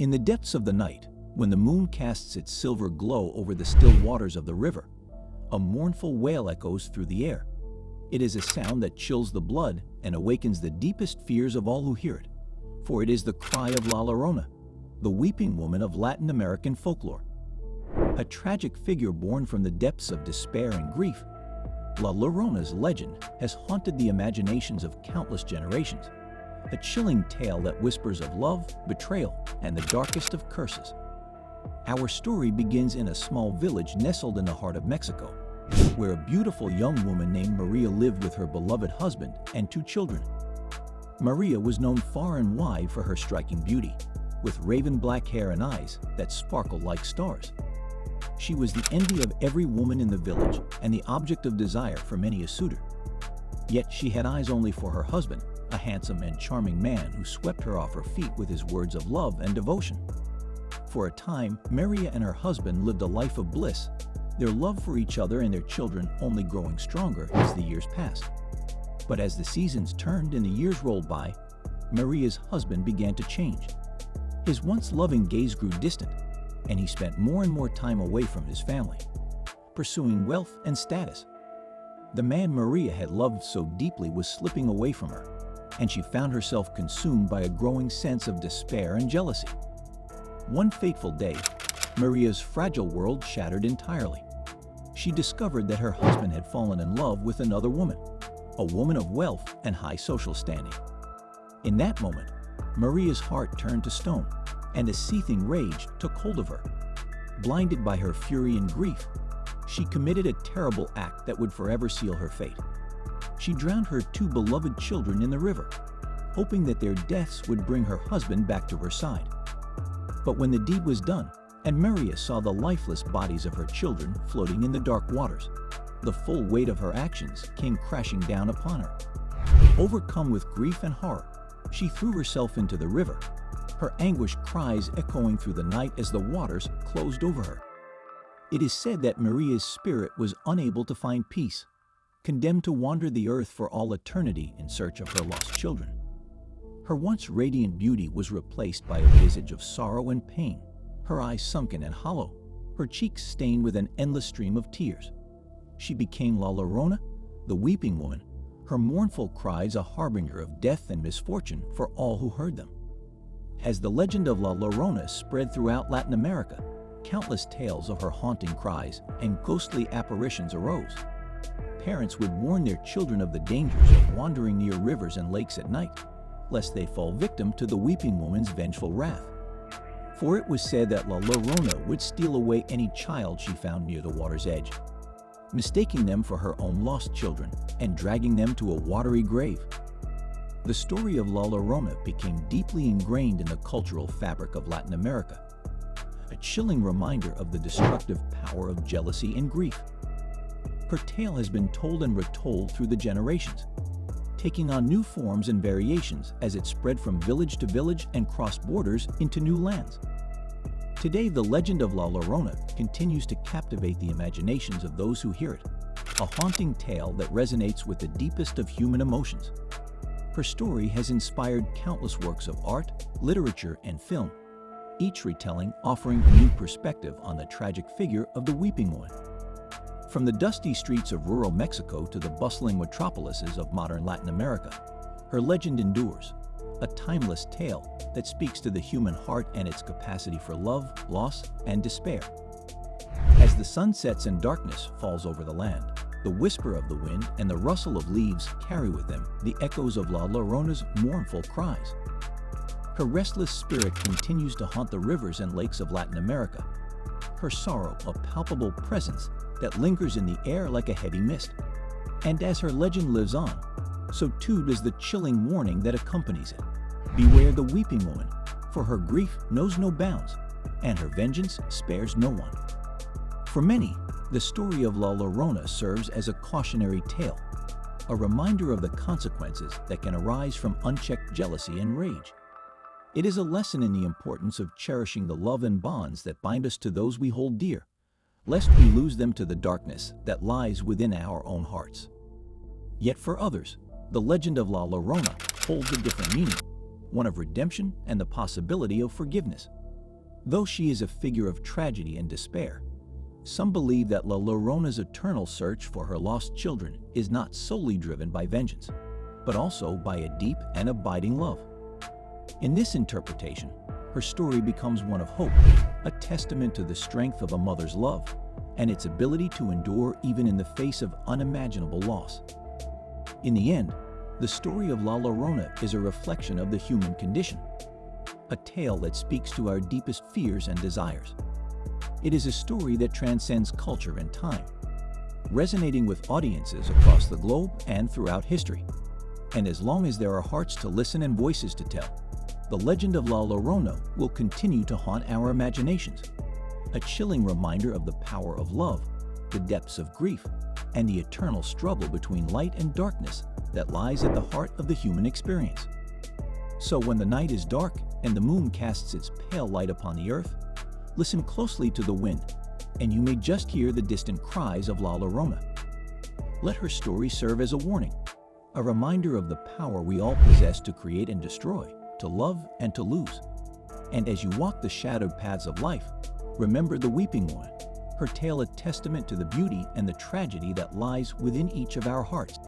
In the depths of the night, when the moon casts its silver glow over the still waters of the river, a mournful wail echoes through the air. It is a sound that chills the blood and awakens the deepest fears of all who hear it, for it is the cry of La Llorona, the weeping woman of Latin American folklore. A tragic figure born from the depths of despair and grief, La Llorona's legend has haunted the imaginations of countless generations, a chilling tale that whispers of love, betrayal, and the darkest of curses. Our story begins in a small village nestled in the heart of Mexico, where a beautiful young woman named Maria lived with her beloved husband and 2 children. Maria was known far and wide for her striking beauty, with raven black hair and eyes that sparkled like stars. She was the envy of every woman in the village and the object of desire for many a suitor. Yet she had eyes only for her husband, a handsome and charming man who swept her off her feet with his words of love and devotion. For a time, Maria and her husband lived a life of bliss, their love for each other and their children only growing stronger as the years passed. But as the seasons turned and the years rolled by, Maria's husband began to change. His once loving gaze grew distant, and he spent more and more time away from his family, pursuing wealth and status. The man Maria had loved so deeply was slipping away from her, and she found herself consumed by a growing sense of despair and jealousy. One fateful day, Maria's fragile world shattered entirely. She discovered that her husband had fallen in love with another woman, a woman of wealth and high social standing. In that moment, Maria's heart turned to stone, and a seething rage took hold of her. Blinded by her fury and grief, she committed a terrible act that would forever seal her fate. She drowned her 2 beloved children in the river, hoping that their deaths would bring her husband back to her side. But when the deed was done, and Maria saw the lifeless bodies of her children floating in the dark waters, the full weight of her actions came crashing down upon her. Overcome with grief and horror, she threw herself into the river, her anguished cries echoing through the night as the waters closed over her. It is said that Maria's spirit was unable to find peace, condemned to wander the earth for all eternity in search of her lost children. Her once radiant beauty was replaced by a visage of sorrow and pain, her eyes sunken and hollow, her cheeks stained with an endless stream of tears. She became La Llorona, the weeping woman, her mournful cries a harbinger of death and misfortune for all who heard them. As the legend of La Llorona spread throughout Latin America, countless tales of her haunting cries and ghostly apparitions arose. Parents would warn their children of the dangers of wandering near rivers and lakes at night, lest they fall victim to the weeping woman's vengeful wrath. For it was said that La Llorona would steal away any child she found near the water's edge, mistaking them for her own lost children and dragging them to a watery grave. The story of La Llorona became deeply ingrained in the cultural fabric of Latin America, a chilling reminder of the destructive power of jealousy and grief. Her tale has been told and retold through the generations, taking on new forms and variations as it spread from village to village and crossed borders into new lands. Today, the legend of La Llorona continues to captivate the imaginations of those who hear it, a haunting tale that resonates with the deepest of human emotions. Her story has inspired countless works of art, literature, and film, each retelling offering a new perspective on the tragic figure of the weeping woman. From the dusty streets of rural Mexico to the bustling metropolises of modern Latin America, her legend endures, a timeless tale that speaks to the human heart and its capacity for love, loss, and despair. As the sun sets and darkness falls over the land, the whisper of the wind and the rustle of leaves carry with them the echoes of La Llorona's mournful cries. Her restless spirit continues to haunt the rivers and lakes of Latin America, her sorrow a palpable presence that lingers in the air like a heavy mist. And as her legend lives on, so too does the chilling warning that accompanies it. Beware the weeping woman, for her grief knows no bounds, and her vengeance spares no one. For many, the story of La Llorona serves as a cautionary tale, a reminder of the consequences that can arise from unchecked jealousy and rage. It is a lesson in the importance of cherishing the love and bonds that bind us to those we hold dear, lest we lose them to the darkness that lies within our own hearts. Yet for others, the legend of La Llorona holds a different meaning, one of redemption and the possibility of forgiveness. Though she is a figure of tragedy and despair, some believe that La Llorona's eternal search for her lost children is not solely driven by vengeance, but also by a deep and abiding love. In this interpretation, her story becomes one of hope, a testament to the strength of a mother's love and its ability to endure even in the face of unimaginable loss. In the end, the story of La Llorona is a reflection of the human condition, a tale that speaks to our deepest fears and desires. It is a story that transcends culture and time, resonating with audiences across the globe and throughout history. And as long as there are hearts to listen and voices to tell, the legend of La Llorona will continue to haunt our imaginations, a chilling reminder of the power of love, the depths of grief, and the eternal struggle between light and darkness that lies at the heart of the human experience. So when the night is dark and the moon casts its pale light upon the earth, listen closely to the wind, and you may just hear the distant cries of La Llorona. Let her story serve as a warning, a reminder of the power we all possess to create and destroy, to love and to lose. And as you walk the shadowed paths of life, remember the weeping one, her tale a testament to the beauty and the tragedy that lies within each of our hearts.